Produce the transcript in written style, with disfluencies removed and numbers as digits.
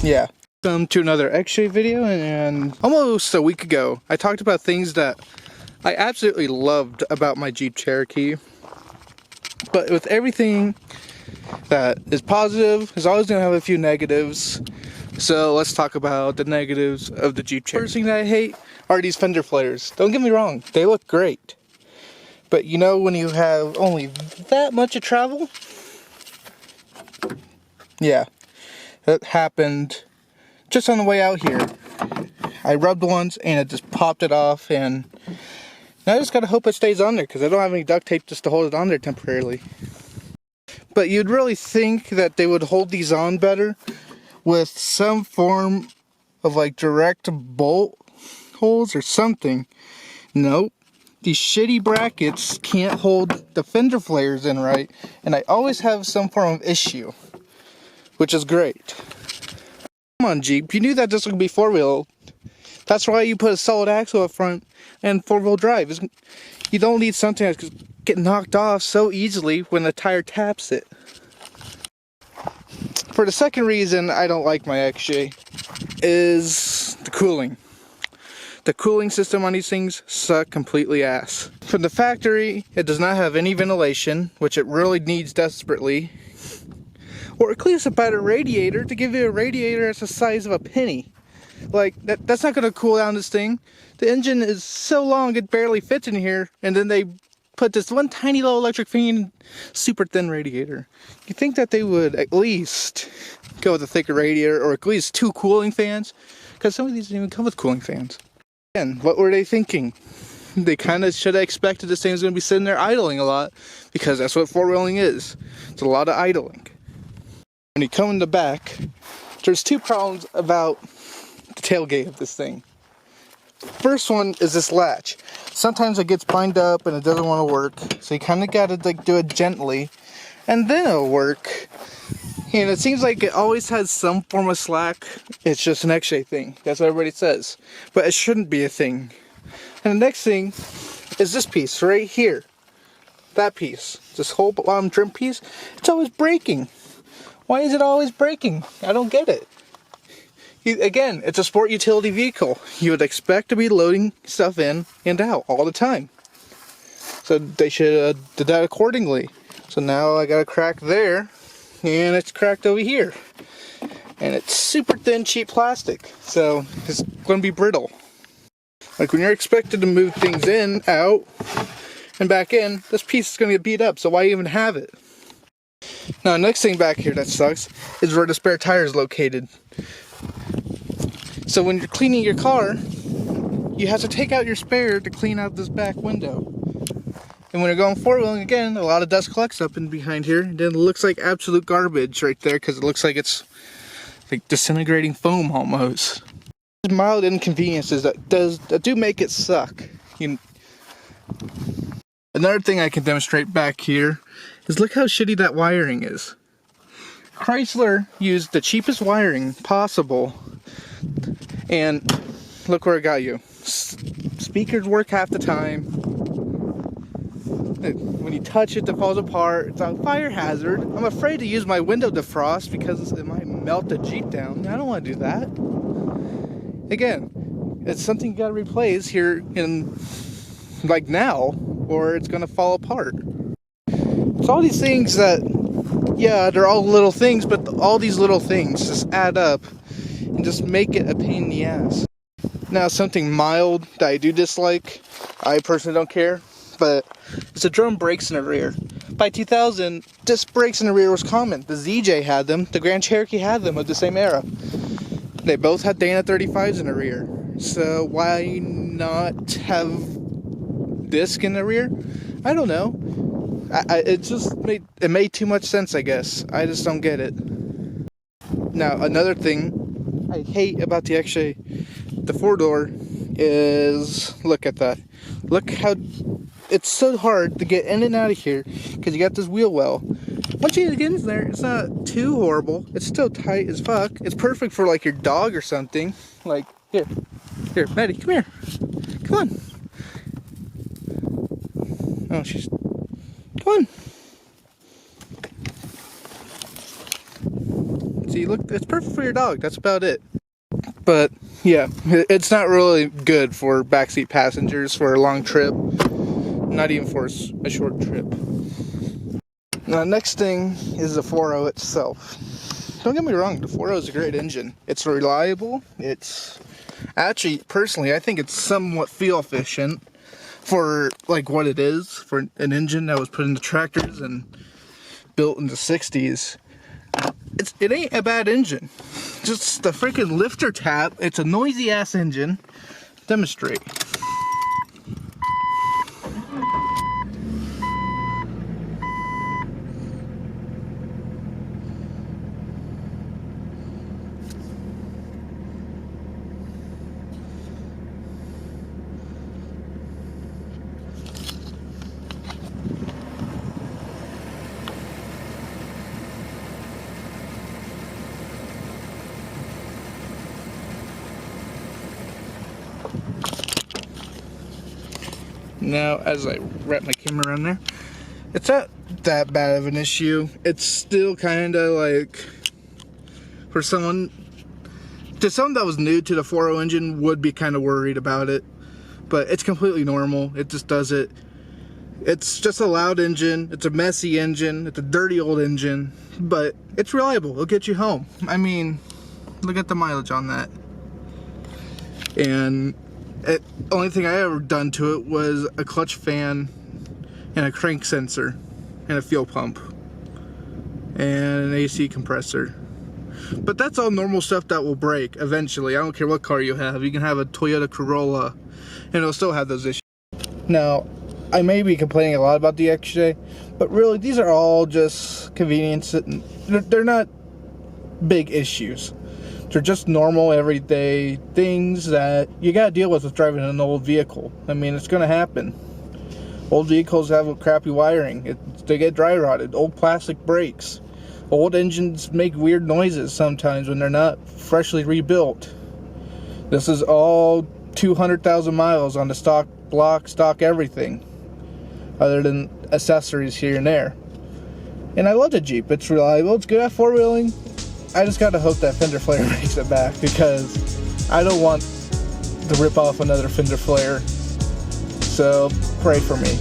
Yeah. Welcome to another X-Ray video, and almost a week ago I talked about things that I absolutely loved about my Jeep Cherokee. But with everything that is positive, is always going to have a few negatives. So let's talk about the negatives of the Jeep Cherokee. First thing that I hate are these fender flares. Don't get me wrong, they look great. But you know, when you have only that much of travel? Yeah, that happened just on the way out here. I rubbed once and it just popped it off, and now I just gotta hope it stays on there because I don't have any duct tape just to hold it on there temporarily. But you'd really think that they would hold these on better with some form of like direct bolt holes or something. Nope. These shitty brackets can't hold the fender flares in right, and I always have some form of issue, which is great. Come on, Jeep, you knew that this would be four-wheel. That's why you put a solid axle up front and four-wheel drive. You don't need something that can get knocked off so easily when the tire taps it. For the second reason I don't like my XJ is the cooling. The cooling system on these things suck completely ass. From the factory, it does not have any ventilation, which it really needs desperately. Or at least a better radiator to give you a radiator that's the size of a penny. Like, that's not going to cool down this thing. The engine is so long it barely fits in here, and then they put this one tiny little electric fan, super thin radiator. You think that they would at least go with a thicker radiator, or at least two cooling fans? Because some of these don't even come with cooling fans. Again, what were they thinking? They kind of should have expected this thing was going to be sitting there idling a lot, because that's what four-wheeling is. It's a lot of idling. When you come in the back, there's two problems about the tailgate of this thing. First one is this latch. Sometimes it gets bind up and it doesn't want to work, so you kind of got to like do it gently, and then it'll work. And it seems like it always has some form of slack. It's just an X-ray thing. That's what everybody says. But it shouldn't be a thing. And the next thing is this piece right here. That piece. This whole bottom trim piece. It's always breaking. Why is it always breaking? I don't get it. Again, it's a sport utility vehicle. You would expect to be loading stuff in and out all the time. So they should have did that accordingly. So now I got a crack there. And it's cracked over here, and it's super thin, cheap plastic, so it's going to be brittle. Like when you're expected to move things in, out, and back in, this piece is going to get beat up, so why even have it? Now, next thing back here that sucks is where the spare tire is located. So when you're cleaning your car, you have to take out your spare to clean out this back window. And when you're going four-wheeling, again, a lot of dust collects up in behind here. And then it looks like absolute garbage right there, because it looks like it's like disintegrating foam almost. There's mild inconveniences that do make it suck. Another thing I can demonstrate back here is look how shitty that wiring is. Chrysler used the cheapest wiring possible, and look where it got you. Speakers work half the time. When you touch it, it falls apart. It's a fire hazard. I'm afraid to use my window defrost because it might melt the Jeep down. I don't want to do that. Again, it's something you got to replace here in, like now, or it's going to fall apart. It's all these things that, yeah, they're all little things, but all these little things just add up and just make it a pain in the ass. Now, something mild that I do dislike, I personally don't care, but it's the drum brakes in the rear. By 2000, disc brakes in the rear was common. The ZJ had them, the Grand Cherokee had them of the same era. They both had Dana 35s in the rear. So why not have disc in the rear? I don't know. It just made too much sense, I guess. I just don't get it. Now, another thing I hate about the X-Ray, the four-door, is look at that. Look how it's so hard to get in and out of here because you got this wheel well. Once you get in there, it's not too horrible. It's still tight as fuck. It's perfect for like your dog or something. Like, here, Maddie, come here. Come on. Oh, she's, come on. See, look, it's perfect for your dog. That's about it. But yeah, it's not really good for backseat passengers for a long trip. Not even for a short trip. Now, next thing is the 4.0 itself. Don't get me wrong, the 4.0 is a great engine. It's reliable. It's actually, personally, I think it's somewhat fuel efficient for like what it is for an engine that was put into tractors and built in the 60s. It ain't a bad engine. Just the freaking lifter tap. It's a noisy ass engine. Demonstrate. Now, as I wrap my camera around there, it's not that bad of an issue. It's still kind of like, for someone that was new to the 4.0 engine would be kind of worried about it. But it's completely normal. It just does it. It's just a loud engine. It's a messy engine. It's a dirty old engine. But it's reliable. It'll get you home. I mean, look at the mileage on that. And only thing I ever done to it was a clutch fan and a crank sensor and a fuel pump and an AC compressor. But that's all normal stuff that will break eventually. I don't care what car you have. You can have a Toyota Corolla and it'll still have those issues. Now, I may be complaining a lot about the XJ, but really these are all just convenience. They're not big issues. They're just normal, everyday things that you gotta deal with driving an old vehicle. I mean, it's gonna happen. Old vehicles have crappy wiring. They get dry rotted. Old plastic brakes. Old engines make weird noises sometimes when they're not freshly rebuilt. This is all 200,000 miles on the stock block, stock everything, other than accessories here and there. And I love the Jeep. It's reliable. It's good at four-wheeling. I just gotta hope that Fender Flare makes it back, because I don't want to rip off another Fender Flare. So pray for me.